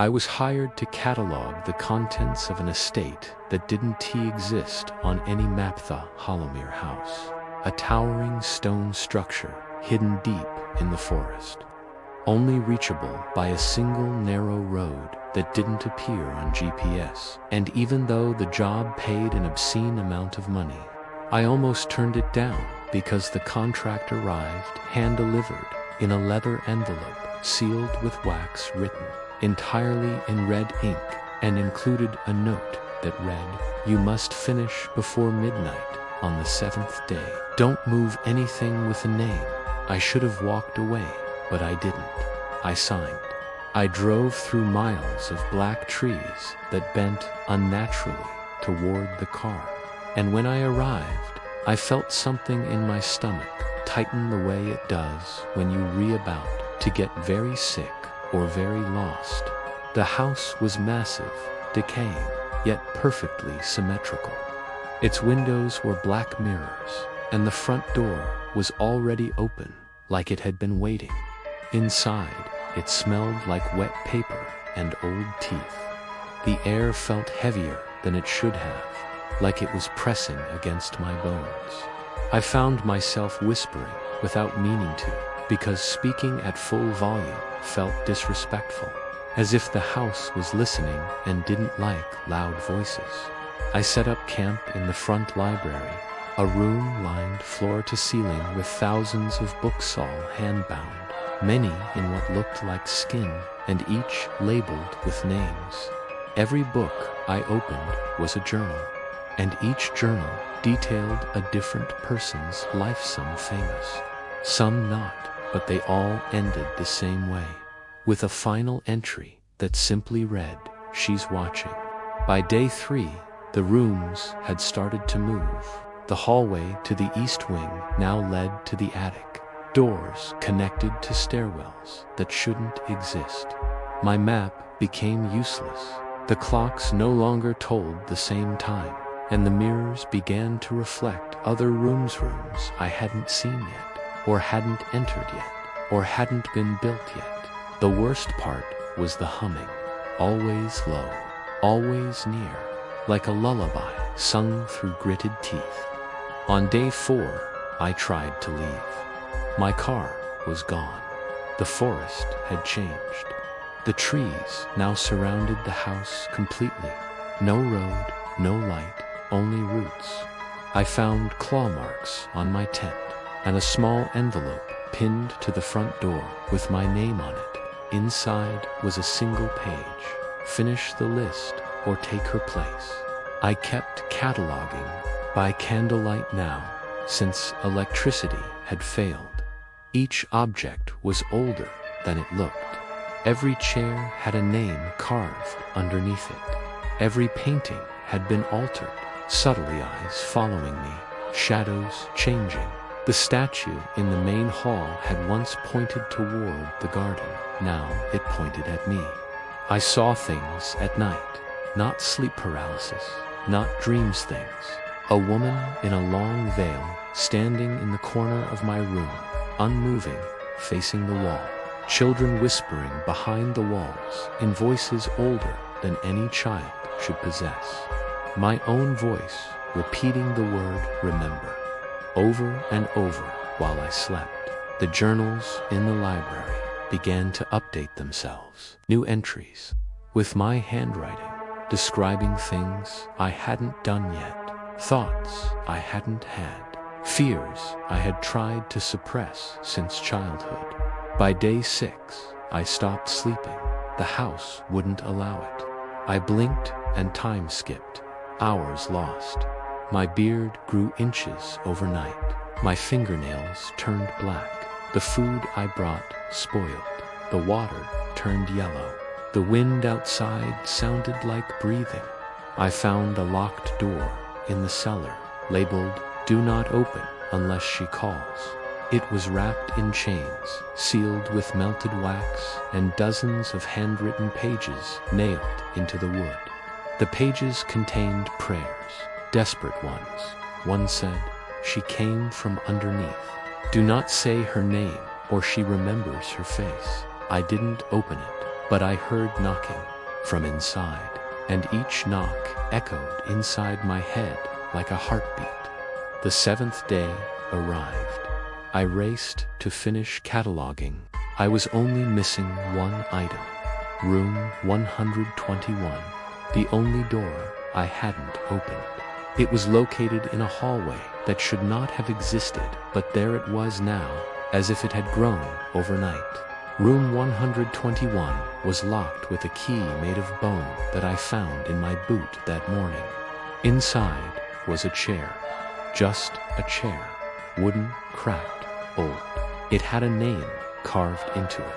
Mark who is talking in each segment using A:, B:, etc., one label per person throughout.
A: I was hired to catalog the contents of an estate that didn't exist on any map. The Hollowmere House, a towering stone structure hidden deep in the forest, only reachable by a single narrow road that didn't appear on GPS. And even though the job paid an obscene amount of money, I almost turned it down because the contract arrived hand-delivered in a leather envelope sealed with wax written entirely in red ink and included a note that read, "You must finish before midnight on the 7th day. Don't move anything with a name." I should have walked away, but I didn't. I signed. I drove through miles of black trees that bent unnaturally toward the car. And when I arrived, I felt something in my stomach tighten the way it does when you re-about to get very sick or very lost. The house was massive, decaying, yet perfectly symmetrical. Its windows were black mirrors, and the front door was already open, like it had been waiting. Inside, it smelled like wet paper and old teeth. The air felt heavier than it should have, like it was pressing against my bones. I found myself whispering without meaning to, because speaking at full volume felt disrespectful, as if the house was listening and didn't like loud voices. I set up camp in the front library, a room lined floor to ceiling with thousands of books all hand-bound, many in what looked like skin, and each labeled with names. Every book I opened was a journal, and each journal detailed a different person's life, some famous, some not, but they all ended the same way, with a final entry that simply read, "She's watching." By day 3, the rooms had started to move. The hallway to the east wing now led to the attic. Doors connected to stairwells that shouldn't exist. My map became useless. The clocks no longer told the same time, and the mirrors began to reflect other rooms I hadn't seen yet, or hadn't entered yet, or hadn't been built yet. The worst part was the humming, always low, always near, like a lullaby sung through gritted teeth. On day 4, I tried to leave. My car was gone. The forest had changed. The trees now surrounded the house completely. No road, no light, only roots. I found claw marks on my tent, and a small envelope pinned to the front door with my name on it. Inside was a single page, "Finish the list or take her place." I kept cataloging by candlelight now, since electricity had failed. Each object was older than it looked. Every chair had a name carved underneath it. Every painting had been altered, subtly eyes following me, shadows changing. The statue in the main hall had once pointed toward the garden. Now it pointed at me. I saw things at night, not sleep paralysis, not dreams things. A woman in a long veil standing in the corner of my room, unmoving, facing the wall. Children whispering behind the walls in voices older than any child should possess. My own voice repeating the word "remember" over and over while I slept. The journals in the library began to update themselves. New entries, with my handwriting, describing things I hadn't done yet, thoughts I hadn't had, fears I had tried to suppress since childhood. By day 6, I stopped sleeping. The house wouldn't allow it. I blinked and time skipped, hours lost. My beard grew inches overnight. My fingernails turned black. The food I brought spoiled. The water turned yellow. The wind outside sounded like breathing. I found a locked door in the cellar, labeled "Do not open unless she calls." It was wrapped in chains, sealed with melted wax, and dozens of handwritten pages nailed into the wood. The pages contained prayers, desperate ones. One said, "She came from underneath. Do not say her name, or she remembers her face." I didn't open it. But I heard knocking from inside, and each knock echoed inside my head like a heartbeat. The seventh day arrived. I raced to finish cataloging. I was only missing one item. Room 121, the only door I hadn't opened. It was located in a hallway that should not have existed, but there it was now, as if it had grown overnight. Room 121 was locked with a key made of bone that I found in my boot that morning. Inside was a chair. Just a chair. Wooden, cracked, old. It had a name carved into it.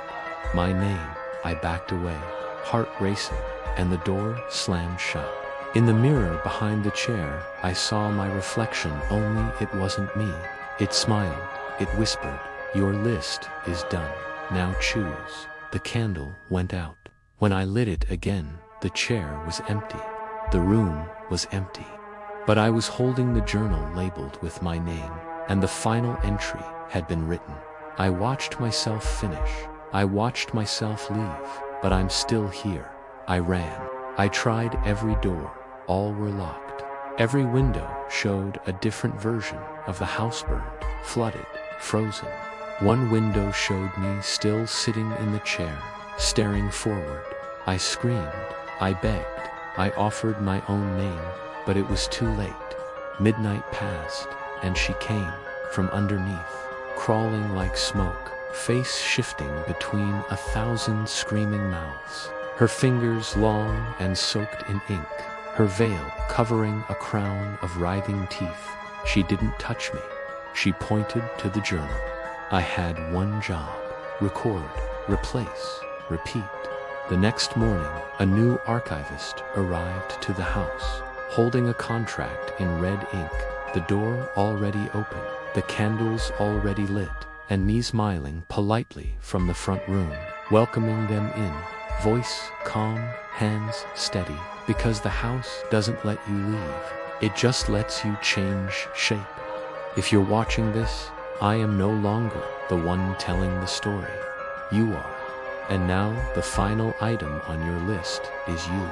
A: My name. I backed away, heart racing, and the door slammed shut. In the mirror behind the chair, I saw my reflection, only it wasn't me. It smiled. It whispered, "Your list is done. Now choose." The candle went out. When I lit it again, the chair was empty. The room was empty. But I was holding the journal labeled with my name, and the final entry had been written. I watched myself finish. I watched myself leave, but I'm still here. I ran. I tried every door. All were locked. Every window showed a different version of the house burned, flooded, frozen. One window showed me still sitting in the chair, staring forward. I screamed. I begged. I offered my own name, but it was too late. Midnight passed, and she came from underneath, crawling like smoke, face shifting between 1,000 screaming mouths. Her fingers long and soaked in ink, her veil covering a crown of writhing teeth. She didn't touch me. She pointed to the journal. I had one job: record, replace, repeat. The next morning, a new archivist arrived to the house, holding a contract in red ink, the door already open, the candles already lit, and me smiling politely from the front room, welcoming them in, voice calm, hands steady, because the house doesn't let you leave. It just lets you change shape. If you're watching this, I am no longer the one telling the story. You are. And now the final item on your list is you.